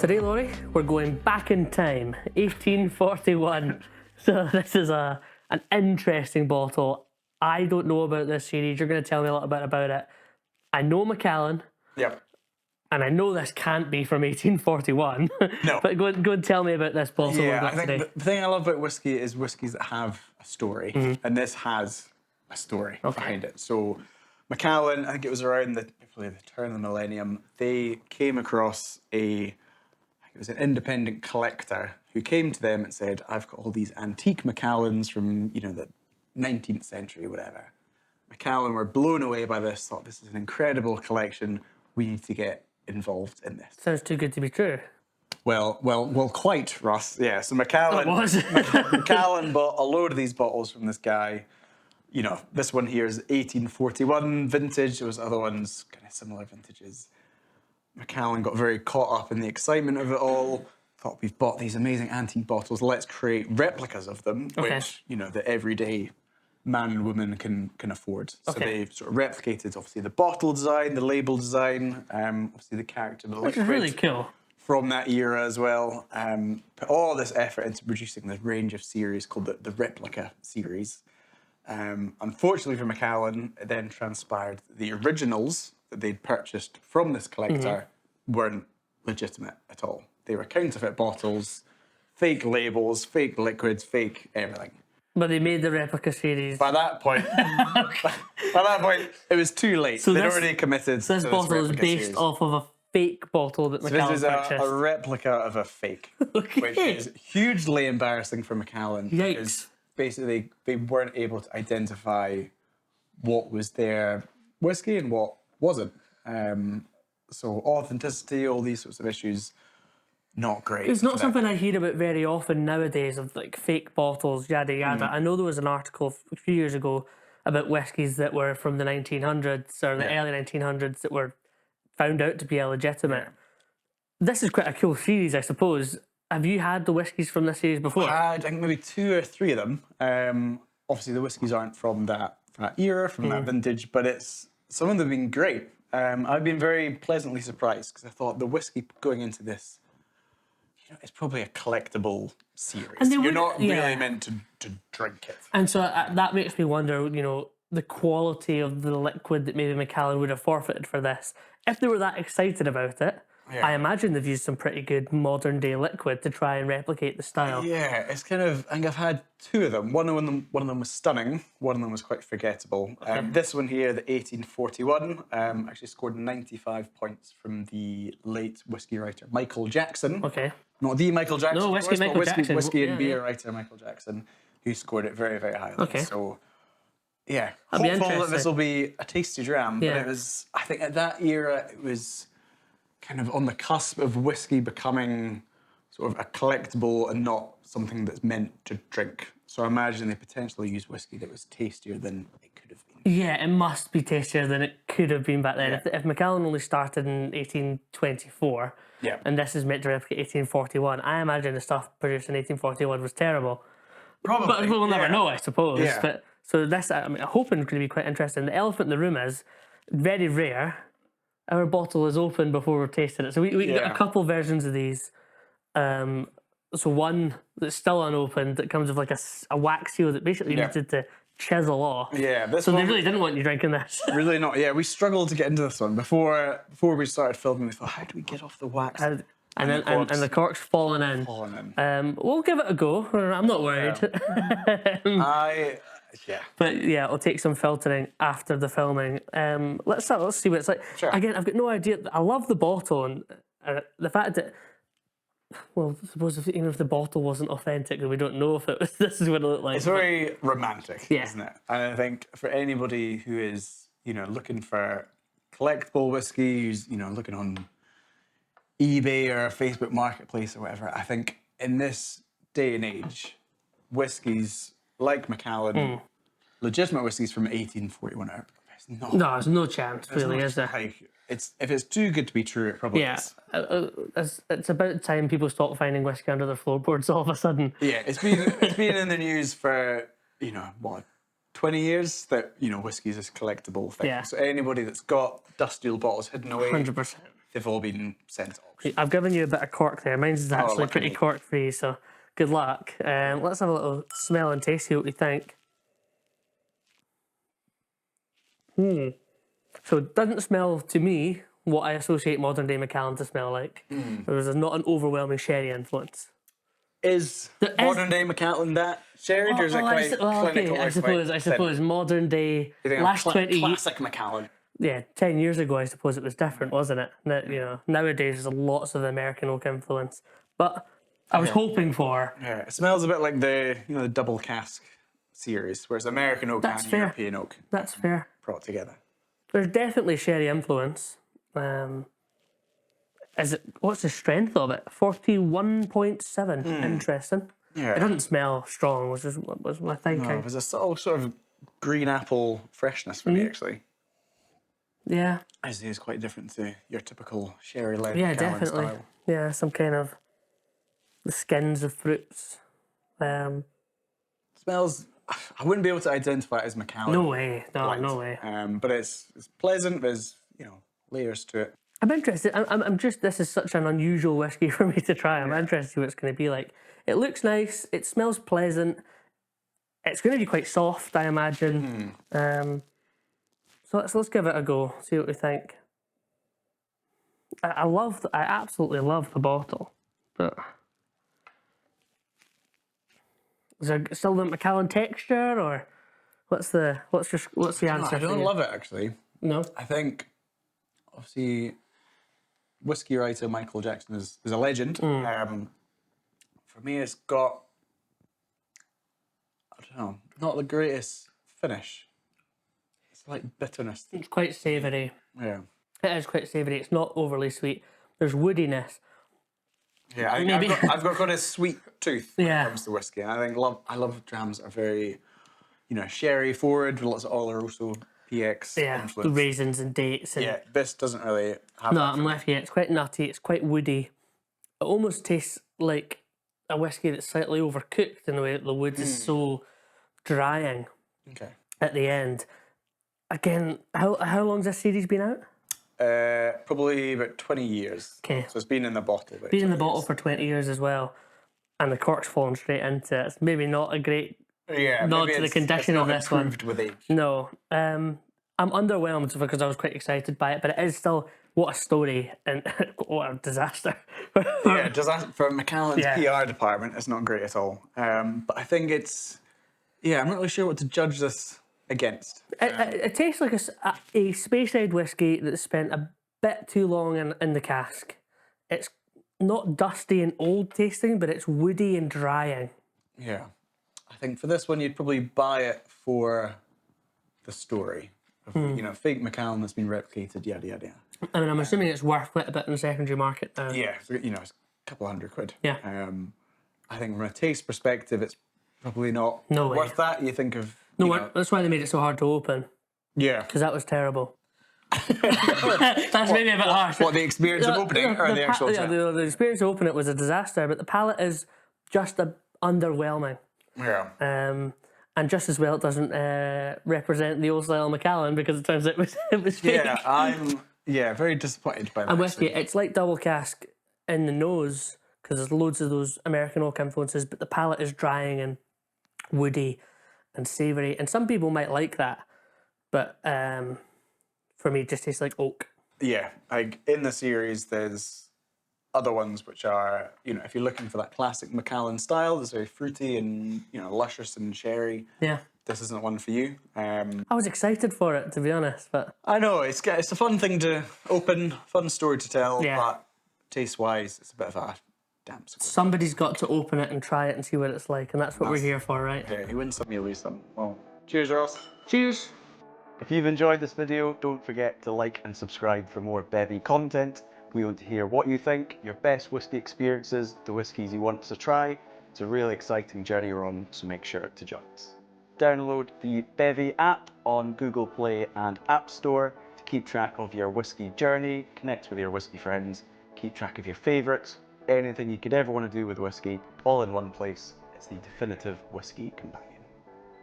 Today, Laurie, we're going back in time, 1841. So this is an interesting bottle. I don't know about this series. You're going to tell me a little bit about it. I know Macallan. Yep. And I know this can't be from 1841. No. But go and tell me about this bottle we've Yeah, got I think today. the thing I love about whiskey is whiskies that have a story, and this has a story behind it. So Macallan, I think it was around probably the turn of the millennium, they came across it was an independent collector who came to them and said, I've got all these antique Macallans from, the 19th century, whatever. Macallan were blown away by this, thought this is an incredible collection, we need to get involved in this. Sounds too good to be true. Well, quite, Ross. Yeah, so Macallan, Macallan bought a load of these bottles from this guy. This one here is 1841 vintage. There was other ones, kind of similar vintages. Macallan got very caught up in the excitement of it all. Thought, we've bought these amazing antique bottles. Let's create replicas of them, which, the everyday man and woman can afford. So they sort of replicated, obviously, the bottle design, the label design, obviously the character of the liquid. Which is really cool. From that era as well. Put all this effort into producing this range of series called the Replica series. Unfortunately for Macallan, it then transpired that the originals that they'd purchased from this collector weren't legitimate at all. They were counterfeit bottles, fake labels, fake liquids, fake everything. But they made the Replica series. By that point, it was too late. So they'd already committed. So this bottle is based off of a fake bottle that Macallan purchased. This is a replica of a fake, which is hugely embarrassing for Macallan. Because basically they weren't able to identify what was their whiskey and what wasn't. So authenticity, all these sorts of issues, not great. It's not something I hear about very often nowadays, of like fake bottles, yada yada. I know there was an article a few years ago about whiskies that were from the 1900s or the early 1900s that were found out to be illegitimate. This is quite a cool series, I suppose. Have you had the whiskies from this series before? I think maybe 2 or 3 of them. Obviously, the whiskies aren't from that era, from that vintage, but some of them have been great. I've been very pleasantly surprised because I thought the whiskey going into this, it's probably a collectible series. And you're not really meant to drink it. And so that makes me wonder, the quality of the liquid that maybe Macallan would have forfeited for this. If they were that excited about it, I imagine they've used some pretty good modern day liquid to try and replicate the style. Yeah, it's kind of, I think I've had 2 of them. One of them was stunning, one of them was quite forgettable. This one here, the 1841, actually scored 95 points from the late whiskey writer Michael Jackson. Okay. Not the Michael Jackson. No, Jackson. Whiskey and beer writer Michael Jackson, who scored it very, very highly. Okay. So, yeah, hopeful that this will be a tasty dram. But it was, I think at that era, it was kind of on the cusp of whiskey becoming sort of a collectible and not something that's meant to drink. So I imagine they potentially used whiskey that was tastier than it could have been. Yeah, it must be tastier than it could have been back then. Yeah. If Macallan only started in 1824, and this is meant to replicate 1841, I imagine the stuff produced in 1841 was terrible. Probably. But we'll never know, I suppose. Yeah. But so this, I'm hoping, is going to be quite interesting. The elephant in the room is very rare. Our bottle is open before we've tasted it. So we got a couple versions of these. So one that's still unopened that comes with like a wax seal that basically needed to chisel off. Yeah, this one, they really didn't want you drinking this. Really not. Yeah, we struggled to get into this one. Before we started filming, we thought, how do we get off the wax? And the cork's fallen in. We'll give it a go. I'm not worried. But it'll take some filtering after the filming. Let's see what it's like. Sure. Again, I've got no idea. I love the bottle and the fact that, well, I suppose even if the bottle wasn't authentic, we don't know if this is what it looked like. It's very romantic, isn't it? And I think for anybody who is, looking for collectible whiskey, who's, looking on eBay or Facebook Marketplace or whatever, I think in this day and age, whiskies like Macallan, legitimate whiskies from 1841 are there's no chance, really, is there? If it's too good to be true, it probably is. It's about time people stop finding whiskey under their floorboards all of a sudden. Yeah, it's been in the news for 20 years that whiskey is this collectible thing. Yeah. So anybody that's got dusty old bottles hidden away, 100%. they've all been sent to auction. I've given you a bit of cork there. Mine's actually lucky pretty me. cork free, so good luck. Let's have a little smell and taste, see what we think. So it doesn't smell to me what I associate modern day Macallan to smell like. There's not an overwhelming sherry influence. Is modern day Macallan that sherry, or is it quite clinical? I suppose modern day, last 20 years. Classic Macallan. Yeah, 10 years ago, I suppose it was different, wasn't it? You know, nowadays there's lots of the American oak influence. But I was hoping for. Yeah, it smells a bit like the the double cask series, where it's American oak and European oak. That's fair. Brought together. There's definitely sherry influence. What's the strength of it? 41.7. Interesting. Yeah. It doesn't smell strong, which is what was my thinking. No, there's a subtle sort of green apple freshness for me, actually. Yeah. As it is quite different to your typical sherry-led Yeah, Macallan definitely. style. Yeah, some kind of the skins of fruits. Smells. I wouldn't be able to identify it as Macallan. No way. No, light. no way. But it's pleasant. There's layers to it. I'm interested. I'm just. This is such an unusual whiskey for me to try. I'm interested to see what it's going to be like. It looks nice. It smells pleasant. It's going to be quite soft, I imagine. So let's give it a go. See what we think. I absolutely love the bottle, but is there still the Macallan texture, or what's the answer? I don't love it, actually. No. I think obviously whiskey writer Michael Jackson is a legend. For me, it's got, I don't know, not the greatest finish. It's like bitterness. It's quite savoury. Yeah. It is quite savoury. It's not overly sweet. There's woodiness. Yeah, I've got a sweet tooth when it comes to whiskey. And I love drams that are very, sherry forward with lots of Oloroso PX influence. The raisins and dates. And this doesn't really have no, that. I'm with you. It's quite nutty. It's quite woody. It almost tastes like a whiskey that's slightly overcooked in the way that the wood is so drying at the end. Again, how long's this series been out? Probably about 20 years. Okay. So it's been in the bottle. Been in the bottle for 20 years as well. And the cork's fallen straight into it. It's maybe not a great nod to the condition of this one. With age. No. I'm underwhelmed because I was quite excited by it, but it is still, what a story and what a disaster. Disaster for Macallan's PR department. It's not great at all. But I think it's, I'm not really sure what to judge this against. It tastes like a Speyside whiskey that spent a bit too long in the cask. It's not dusty and old tasting, but it's woody and drying. Yeah. I think for this one, you'd probably buy it for the story of, fake Macallan that's been replicated, yada, yada, yada. I mean, I'm assuming it's worth quite a bit in the secondary market now. Yeah, so, it's a couple £100. Yeah. I think from a taste perspective, it's probably not worth that. You think of... that's why they made it so hard to open. Yeah. Because that was terrible. That's maybe a bit harsh. What, the experience of opening or the actual... the experience of opening it was a disaster, but the palate is just underwhelming. Yeah. And just as well, it doesn't represent the old style Macallan because it turns out it was fake. Yeah, I'm very disappointed by that. I'm with you. It's like double cask in the nose because there's loads of those American oak influences, but the palate is drying and woody and savoury. And some people might like that, but for me, it just tastes like oak. Yeah, like in the series, there's other ones which are, if you're looking for that classic Macallan style, that's very fruity and, luscious and sherry. Yeah. This isn't one for you. I was excited for it, to be honest, but... I know, it's a fun thing to open, fun story to tell, but taste-wise, it's a bit of a damp squib. Somebody's got to open it and try it and see what it's like, and that's what we're here for, right? Yeah, you win some, you lose some. Well, cheers, Ross. Cheers. If you've enjoyed this video, don't forget to like and subscribe for more Bevvy content. We want to hear what you think, your best whiskey experiences, the whiskies you want to try. It's a really exciting journey we're on, so make sure to join us. Download the Bevvy app on Google Play and App Store to keep track of your whiskey journey, connect with your whiskey friends, keep track of your favourites, anything you could ever want to do with whiskey, all in one place. It's the definitive whiskey companion.